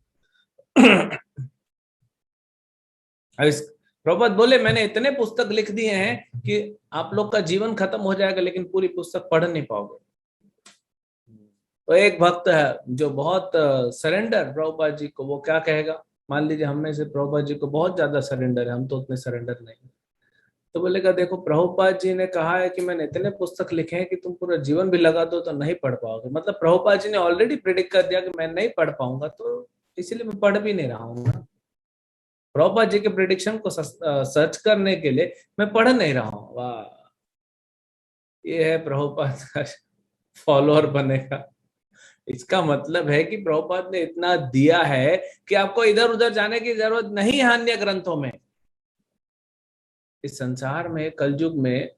प्रभुपाद बोले मैंने इतने पुस्तक लिख दिए हैं कि आप लोग का जीवन खत्म हो जाएगा, लेकिन पूरी पुस्तक पढ़ नहीं पाओगे। तो एक भक्त है जो बहुत सरेंडर प्रभुपाद जी को, वो क्या कहेगा? मान लीजिए हम में से प्रभुपाद जी को बहुत ज्यादा सरेंडर है, हम तो उतने सरेंडर नहीं। तो बोलेगा देखो प्रभुपाद जी ने कहा है कि मैंने इतने पुस्तक लिखे हैं कि तुम पूरा जीवन भी लगा दो तो नहीं पढ़ पाओगे। मतलब प्रभुपाद जी ने ऑलरेडी प्रिडिक्ट कर दिया कि मैं नहीं पढ़ पाऊंगा, तो इसीलिए मैं पढ़ भी नहीं रहा हूँ ना। प्रभुपाद जी के प्रिडिक्शन को सर्च करने के लिए मैं पढ़ नहीं रहा हूँ। वाह, ये है प्रभुपाद का फॉलोअर बनेगा। इसका मतलब है कि प्रभुपाद ने इतना दिया है कि आपको इधर उधर जाने की जरूरत नहीं है अन्य ग्रंथों में। इस संसार में कलयुग में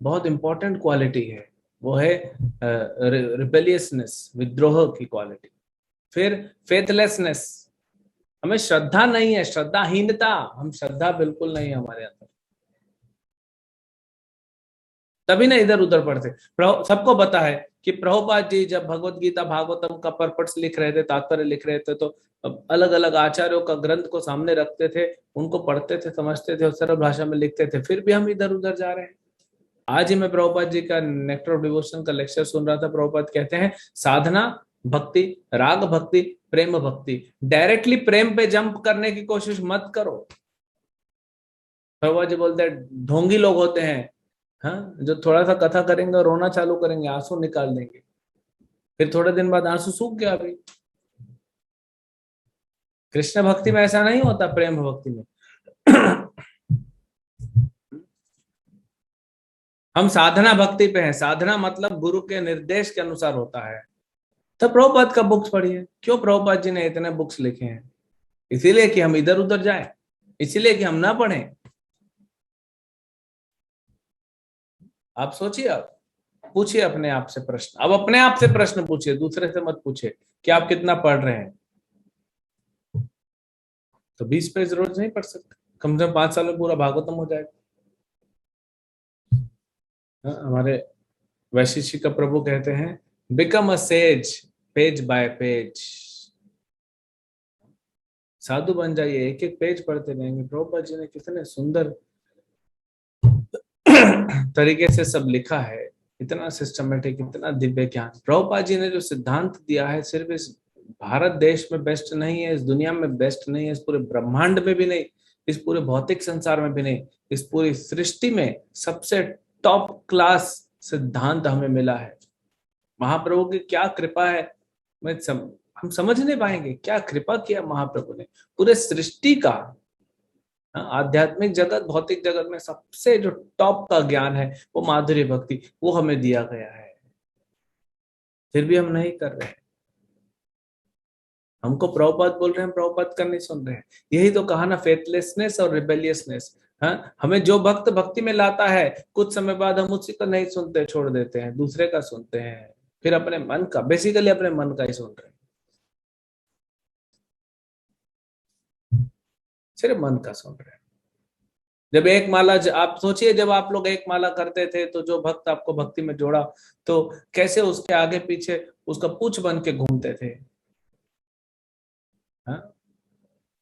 बहुत इंपॉर्टेंट क्वालिटी है, वो है रिबेलियसनेस, विद्रोह की क्वालिटी। फिर फेथलेसनेस, हमें श्रद्धा नहीं है, श्रद्धाहीनता, हम श्रद्धा बिल्कुल नहीं है हमारे अंदर, तभी ना इधर उधर पढ़ते। सबको पता है कि प्रभुपाद जी जब भगवत गीता भागवतम का परपट्स लिख रहे थे, तात्पर्य लिख रहे थे, तो अलग अलग आचार्यों का ग्रंथ को सामने रखते थे, उनको पढ़ते थे, समझते थे और सरल भाषा में लिखते थे। फिर भी हम इधर उधर जा रहे हैं। आज ही मैं प्रभुपाद जी का नेक्टर ऑफ डिवोशन का लेक्चर सुन रहा था। प्रभुपाद कहते हैं साधना भक्ति, राग भक्ति, प्रेम भक्ति, डायरेक्टली प्रेम पे जंप करने की कोशिश मत करो। प्रभुपाद जी बोलते हैं ढोंगी लोग होते हैं, हाँ, जो थोड़ा सा कथा करेंगे रोना चालू करेंगे, आंसू निकाल देंगे, फिर थोड़े दिन बाद आंसू सूख गया। अभी कृष्ण भक्ति में ऐसा नहीं होता, प्रेम भक्ति में हम साधना भक्ति पे हैं। साधना मतलब गुरु के निर्देश के अनुसार होता है। तो प्रभुपाद का बुक्स पढ़िए। क्यों प्रभुपाद जी ने इतने बुक्स लिखे हैं? इसीलिए कि हम इधर उधर जाएं, इसीलिए कि हम ना पढ़ें। आप सोचिए, आप पूछिए अपने आप से प्रश्न, अब अपने आप से प्रश्न पूछिए, दूसरे से मत पूछिए कि आप कितना पढ़ रहे हैं। तो 20 पेज रोज नहीं पढ़ सकते, कम से कम 5 साल में पूरा भागवतम हो जाएगा। हाँ, हमारे वैशिष्य का प्रभु कहते हैं become a sage page by page. साधु बन जाइए, एक एक पेज पढ़ते रहेंगे। प्रभुपाद जी ने कितने सुंदर तरीके से सब लिखा है, इतना सिस्टमेटिक, इतना दिव्य ज्ञान। प्रभुपाद जी ने जो सिद्धांत दिया है सिर्फ इस भारत देश में बेस्ट नहीं है, इस दुनिया में बेस्ट नहीं है, इस पूरे ब्रह्मांड में भी नहीं, इस पूरे भौतिक संसार में भी नहीं, इस पूरी सृष्टि में सबसे टॉप क्लास सिद्धांत हमें मिला है। महाप्रभु की क्या कृपा है, हम समझ नहीं पाएंगे क्या कृपा किया महाप्रभु ने। पूरे सृष्टि का, आध्यात्मिक जगत भौतिक जगत में सबसे जो टॉप का ज्ञान है वो माधुर्य भक्ति, वो हमें दिया गया है। फिर भी हम नहीं कर रहे हैं। हमको प्रभुपाद बोल रहे हैं, प्रभुपाद का नहीं सुन रहे हैं। यही तो कहा ना, फेथलेसनेस और रिबेलियसनेस। हाँ, हमें जो भक्त भक्ति में लाता है कुछ समय बाद हम उसी को नहीं सुनते, छोड़ देते हैं, दूसरे का सुनते हैं। फिर अपने मन का, बेसिकली अपने मन का ही सुन रहे हैं, सिर्फ मन का सुन रहे हैं। जब एक माला आप सोचिए, जब आप लोग एक माला करते थे तो जो भक्त आपको भक्ति में जोड़ा तो कैसे उसके आगे पीछे उसका पूछ बन के घूमते थे। हाँ?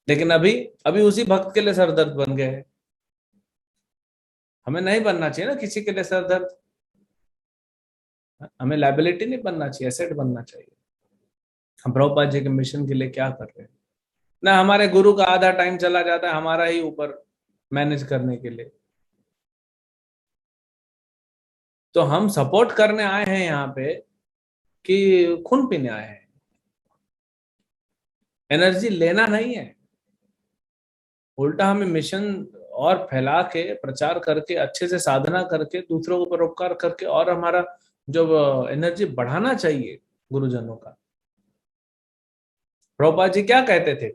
लेकिन अभी अभी उसी भक्त के लिए सरदर्द बन गए हैं। हमें नहीं बनना चाहिए ना किसी के लिए सरदर्द। हमें लाइबिलिटी नहीं बनना चाहिए, एसेट बनना चाहिए। हम प्रभुपाद जी के मिशन के लिए क्या कर रहे हैं? ना हमारे गुरु का आधा टाइम चला जाता है हमारा ही ऊपर मैनेज करने के लिए। तो हम सपोर्ट करने आए हैं यहाँ पे कि खून पीने आए हैं? एनर्जी लेना नहीं है। उल्टा हमें मिशन और फैला के, प्रचार करके, अच्छे से साधना करके, दूसरों को परोपकार करके और हमारा जो एनर्जी बढ़ाना चाहिए गुरुजनों का। प्रभुपाद जी क्या कहते थे?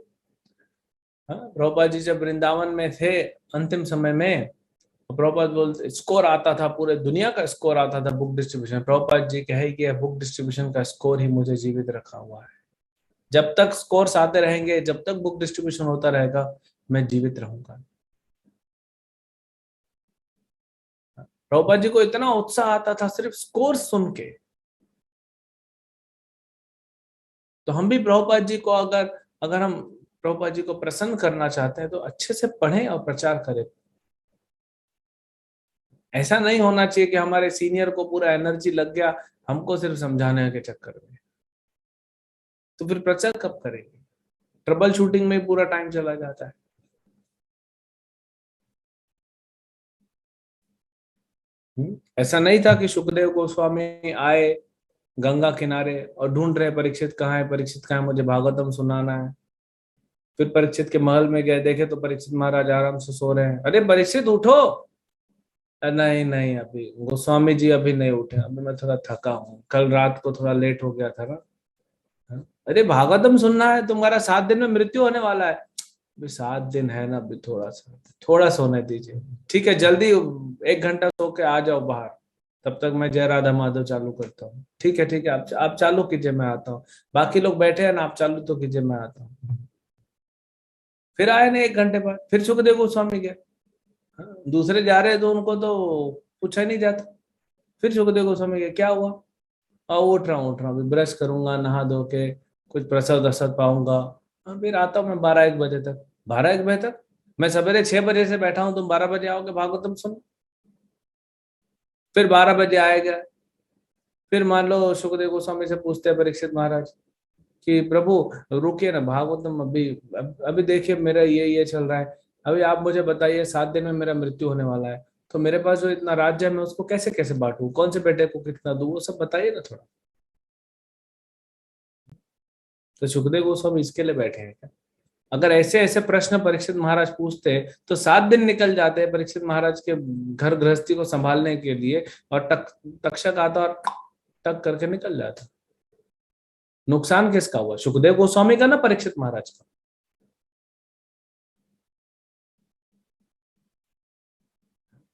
हाँ, प्रभुपाद जी जब वृंदावन में थे अंतिम समय में, तो प्रभुपाद बोलते, स्कोर आता था, पूरे दुनिया का स्कोर आता था बुक डिस्ट्रीब्यूशन। प्रभुपाद जी कहे कि बुक डिस्ट्रीब्यूशन का स्कोर ही मुझे जीवित रखा हुआ है। जब तक स्कोर्स आते रहेंगे, जब तक बुक डिस्ट्रीब्यूशन होता रहेगा, मैं जीवित रहूंगा। प्रभुपाद जी को इतना उत्साह आता था सिर्फ स्कोर सुन के। तो हम भी प्रभुपाद जी को, अगर अगर हम प्रभुपाद जी को प्रसन्न करना चाहते हैं तो अच्छे से पढ़ें और प्रचार करें। ऐसा नहीं होना चाहिए कि हमारे सीनियर को पूरा एनर्जी लग गया हमको सिर्फ समझाने के चक्कर में, तो फिर प्रचार कब करेंगे? ट्रबल शूटिंग में पूरा टाइम चला जाता है। ऐसा नहीं था कि सुखदेव गोस्वामी आए गंगा किनारे और ढूंढ रहे परीक्षित कहाँ है, परीक्षित कहाँ है, मुझे भागवतम सुनाना है। फिर परीक्षित के महल में गए, देखे तो परीक्षित महाराज आराम से सो रहे हैं। अरे परीक्षित उठो। नहीं नहीं, अभी गोस्वामी जी अभी नहीं उठे, अभी मैं थोड़ा थका हूँ, कल रात को थोड़ा लेट हो गया था ना। हाँ? अरे भागवतम सुनना है, तुम्हारा 7 दिन में मृत्यु होने वाला है। अभी 7 दिन है ना, अभी थोड़ा सोने दीजिए। ठीक है, जल्दी 1 घंटा सो के आ जाओ बाहर, तब तक मैं जय राधा माधव चालू करता हूँ। ठीक है, आप चालू कीजिए, मैं आता हूँ। बाकी लोग बैठे हैं ना, आप चालू तो कीजिए, मैं आता हूँ। फिर आए ना 1 घंटे बाद, फिर सुखदेव गोस्वामी गए। हाँ, दूसरे जा रहे तो उनको तो पूछा नहीं जाता। फिर सुखदेव गोस्वामी गए, क्या हुआ? उठ रहा हूँ, अभी ब्रश करूंगा, नहा धो के कुछ प्रसाद वसाद पाऊंगा। हाँ, फिर आता हूँ मैं 12-1 बजे तक। 12-1 बजे तक? मैं सवेरे 6 बजे से बैठा हूँ, तुम 12 बजे आओगे भागवतम सुन? फिर 12 बजे आएगा। फिर मान लो सुखदेव गोस्वामी से पूछते हैं परीक्षित महाराज कि प्रभु रुकिए ना, भागवतम अभी देखिए मेरा ये चल रहा है। अभी आप मुझे बताइए, 7 दिन में मेरा मृत्यु होने वाला है, तो मेरे पास जो इतना राज्य है मैं उसको कैसे कैसे बांटूं, कौन से बेटे को कितना दूं, वो सब बताइए ना थोड़ा। तो सुखदेव गोस्वामी इसके लिए बैठे हैं क्या? अगर ऐसे ऐसे प्रश्न परीक्षित महाराज पूछते तो 7 दिन निकल जाते हैं परीक्षित महाराज के घर गृहस्थी को संभालने के लिए, और तक्षक आता और टक करके निकल जाता। नुकसान किसका हुआ, सुखदेव गोस्वामी का ना परीक्षित महाराज का?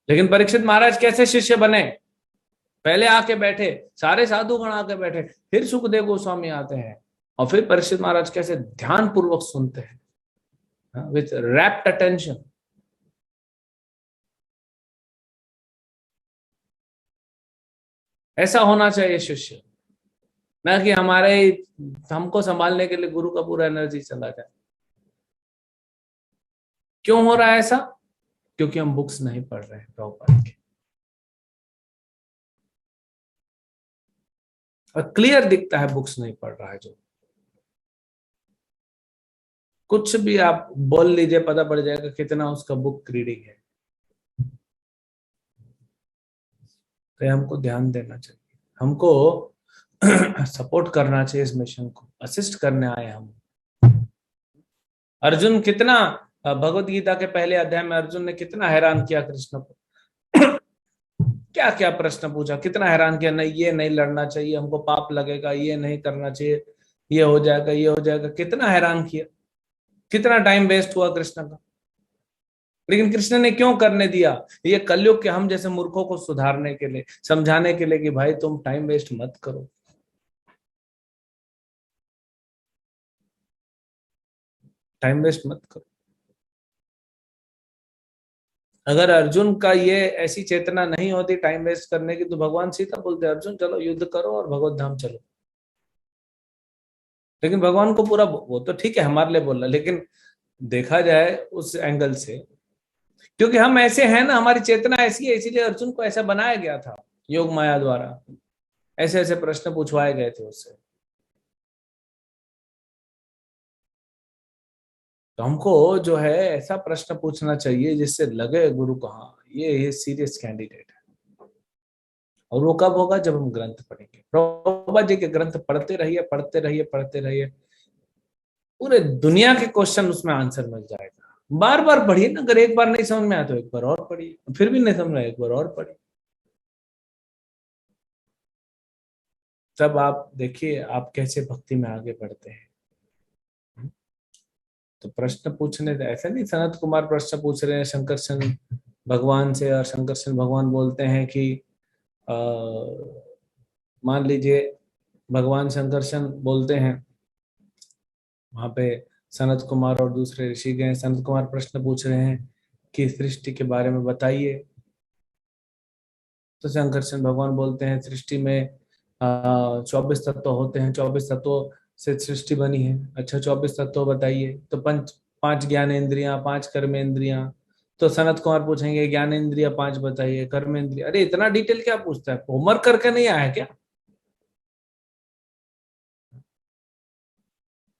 लेकिन परीक्षित महाराज कैसे शिष्य बने? पहले आके बैठे, सारे साधुगण आके बैठे, फिर सुखदेव गोस्वामी आते हैं, और फिर परीक्षित महाराज कैसे ध्यान पूर्वक सुनते हैं, विथ रैप्ट अटेंशन। ऐसा होना चाहिए शिष्य, ना कि हमारे हमको संभालने के लिए गुरु का पूरा एनर्जी चला जाए। क्यों हो रहा है ऐसा? क्योंकि हम बुक्स नहीं पढ़ रहे हैं प्रभुपाद के। और क्लियर दिखता है बुक्स नहीं पढ़ रहा है जो। कुछ भी आप बोल लीजिए, पता पड़ जाएगा कितना उसका बुक रीडिंग है। तो ये हमको ध्यान देना चाहिए, हमको सपोर्ट करना चाहिए, इस मिशन को असिस्ट करने आए हम। अर्जुन कितना भगवत गीता के पहले अध्याय में अर्जुन ने कितना हैरान किया कृष्ण को। क्या क्या प्रश्न पूछा, कितना हैरान किया, नहीं ये नहीं लड़ना चाहिए, हमको पाप लगेगा, ये नहीं करना चाहिए, ये हो जाएगा, ये हो जाएगा, कितना हैरान किया। कितना टाइम वेस्ट हुआ कृष्ण का। लेकिन कृष्ण ने क्यों करने दिया? ये कलयुग के हम जैसे मूर्खों को सुधारने के लिए, समझाने के लिए कि भाई तुम टाइम वेस्ट मत करो, टाइम वेस्ट मत करो। अगर अर्जुन का ये ऐसी चेतना नहीं होती टाइम वेस्ट करने की, तो भगवान सीता बोलते अर्जुन चलो युद्ध करो और भगवत धाम चलो। लेकिन भगवान को पूरा, वो तो ठीक है हमारे लिए बोल रहा, लेकिन देखा जाए उस एंगल से, क्योंकि हम ऐसे हैं ना, हमारी चेतना ऐसी है, इसीलिए अर्जुन को ऐसा बनाया गया था योग माया द्वारा। ऐसे ऐसे प्रश्न पूछवाए गए थे उससे। तो हमको जो है ऐसा प्रश्न पूछना चाहिए जिससे लगे गुरु को, हाँ ये सीरियस कैंडिडेट है। और वो कब होगा? जब हम ग्रंथ पढ़ेंगे, प्रभुपाद जी के ग्रंथ पढ़ते रहिए, पढ़ते रहिए, पढ़ते रहिए, पूरे दुनिया के क्वेश्चन उसमें आंसर मिल जाएगा। बार बार पढ़िए ना, अगर एक बार नहीं समझ में आया तो एक बार और पढ़िए, फिर भी नहीं समझ में आया एक बार और पढ़िए। तब आप देखिए आप कैसे भक्ति में आगे बढ़ते हैं। तो प्रश्न पूछने ऐसा नहीं, सनत कुमार प्रश्न पूछ रहे हैं शंकरशन भगवान से, और शंकरशन भगवान बोलते हैं कि आ, मान लीजिए भगवान शंकरशन बोलते हैं वहां पे, सनत कुमार और दूसरे ऋषि गए, सनत कुमार प्रश्न पूछ रहे हैं कि सृष्टि के बारे में बताइए। तो शंकरशन भगवान बोलते हैं सृष्टि में 24 तत्व होते हैं, 24 तत्वों से सृष्टि बनी है। अच्छा 24 तत्व बताइए, तो पंच 5 ज्ञानेंद्रियां, 5 कर्मेंद्रियां। तो सनत कुमार पूछेंगे ज्ञानेंद्रिया 5 बताइए, कर्मेंद्रिय, अरे इतना डिटेल क्या पूछता है, होमवर्क करके नहीं आया क्या?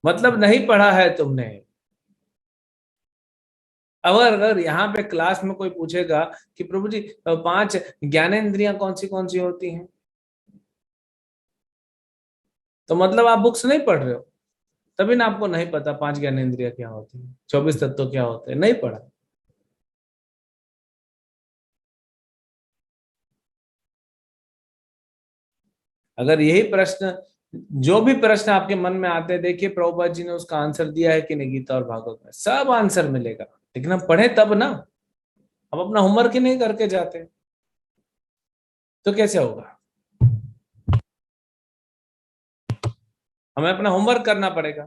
मतलब नहीं पढ़ा है तुमने। अगर अगर यहाँ पे क्लास में कोई पूछेगा कि प्रभु जी 5 ज्ञानेंद्रियां कौन सी होती हैं, तो मतलब आप बुक्स नहीं पढ़ रहे हो, तभी ना आपको नहीं पता 5 ज्ञानेंद्रियां क्या होती है, 24 तत्व क्या होते हैं, नहीं पढ़ा। अगर यही प्रश्न, जो भी प्रश्न आपके मन में आते हैं, देखिए प्रभुपाद जी ने उसका आंसर दिया है कि नहीं, गीता और भागवत में सब आंसर मिलेगा। लेकिन हम पढ़े तब ना, हम अपना होमवर्क ही नहीं करके जाते, तो कैसे होगा? हमें अपना होमवर्क करना पड़ेगा।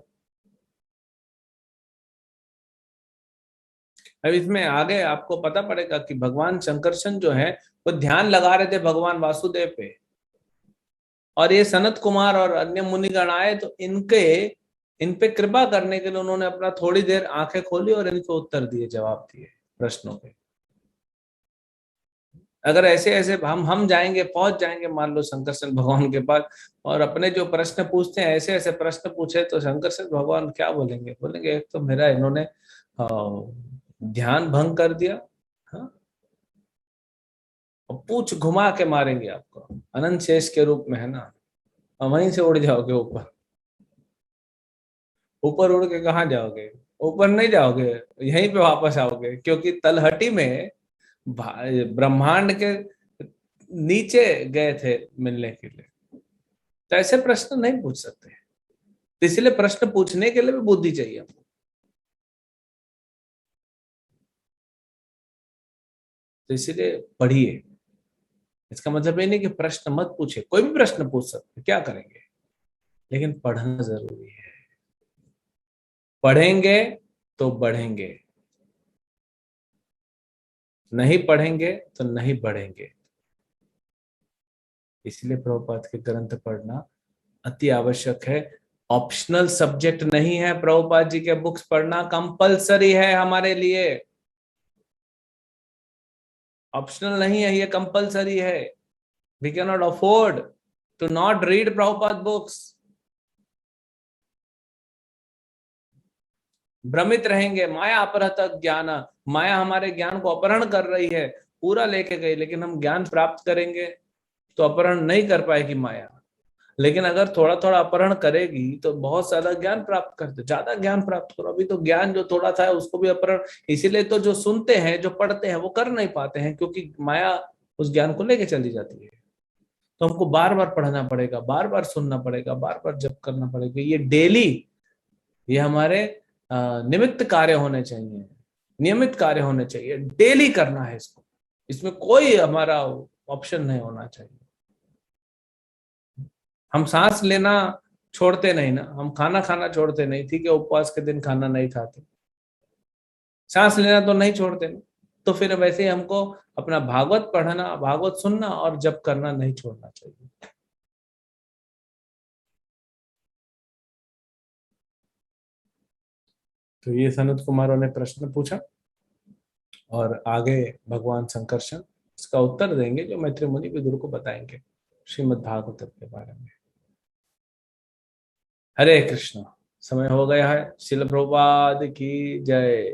अब इसमें आगे आपको पता पड़ेगा कि भगवान शंकरशन जो है, वो ध्यान लगा रहे थे भगवान वासुदेव पे, और ये सनत कुमार और अन्य मुनिगण आए तो इन पे कृपा करने के लिए उन्होंने अपना थोड़ी देर आंखें खोली और इनको उत्तर दिए, जवाब दिए प्रश्नों के। अगर ऐसे ऐसे हम जाएंगे, पहुंच जाएंगे मान लो शंकरशन भगवान के पास, और अपने जो प्रश्न पूछते हैं ऐसे ऐसे प्रश्न पूछे, तो शंकरशन भगवान क्या बोलेंगे? बोलेंगे एक तो मेरा इन्होंने ध्यान भंग कर दिया, हाँ, और पूछ घुमा के मारेंगे आपको, अनंत शेष के रूप में है ना, और वहीं से उड़ जाओगे ऊपर। ऊपर उड़ के कहाँ जाओगे? ऊपर नहीं जाओगे, यहीं पे वापस आओगे, क्योंकि तलहटी में ब्रह्मांड के नीचे गए थे मिलने के लिए। तो ऐसे प्रश्न नहीं पूछ सकते, तो इसलिए प्रश्न पूछने के लिए भी बुद्धि चाहिए हमको। तो इसीलिए पढ़िए। इसका मतलब ये नहीं कि प्रश्न मत पूछे, कोई भी प्रश्न पूछ सकते, क्या करेंगे, लेकिन पढ़ना जरूरी है। पढ़ेंगे तो बढ़ेंगे, नहीं पढ़ेंगे तो नहीं बढ़ेंगे। इसलिए प्रभुपाद के ग्रंथ पढ़ना अति आवश्यक है। ऑप्शनल सब्जेक्ट नहीं है, प्रभुपाद जी के बुक्स पढ़ना कंपलसरी है हमारे लिए। ऑप्शनल नहीं है, ये कंपलसरी है। We can not afford to not read Prabhupada books. भ्रमित रहेंगे, माया अपहृत ज्ञान, माया हमारे ज्ञान को अपहरण कर रही है, पूरा लेके गई, लेकिन हम ज्ञान प्राप्त करेंगे तो अपहरण नहीं कर पाएगी माया। लेकिन अगर थोड़ा थोड़ा अपहरण करेगी तो बहुत ज्यादा ज्ञान प्राप्त करते, ज्यादा ज्ञान प्राप्त करो। अभी तो ज्ञान जो थोड़ा था उसको भी अपहरण, इसीलिए तो जो सुनते हैं, जो पढ़ते हैं, वो कर नहीं पाते हैं, क्योंकि माया उस ज्ञान को लेके चली जाती है। तो हमको बार बार पढ़ना पड़ेगा, बार बार सुनना पड़ेगा, बार बार जप करना पड़ेगा, ये डेली, ये हमारे निमित्त कार्य होने चाहिए, नियमित कार्य होने चाहिए, डेली करना है इसको। इसमें कोई हमारा ऑप्शन नहीं होना चाहिए। हम सांस लेना छोड़ते नहीं ना, हम खाना खाना छोड़ते नहीं, ठीक है, उपवास के दिन खाना नहीं खाते, सांस लेना तो नहीं छोड़ते ना। तो फिर वैसे ही हमको अपना भागवत पढ़ना, भागवत सुनना और जप करना नहीं छोड़ना चाहिए। तो ये सनत कुमारों ने प्रश्न पूछा, और आगे भगवान संकर्षण इसका उत्तर देंगे, जो मैत्री मुनि विदुर को बताएंगे श्रीमद् भागवत के बारे में। हरे कृष्ण। समय हो गया है। शिल प्रभुपाद की जय।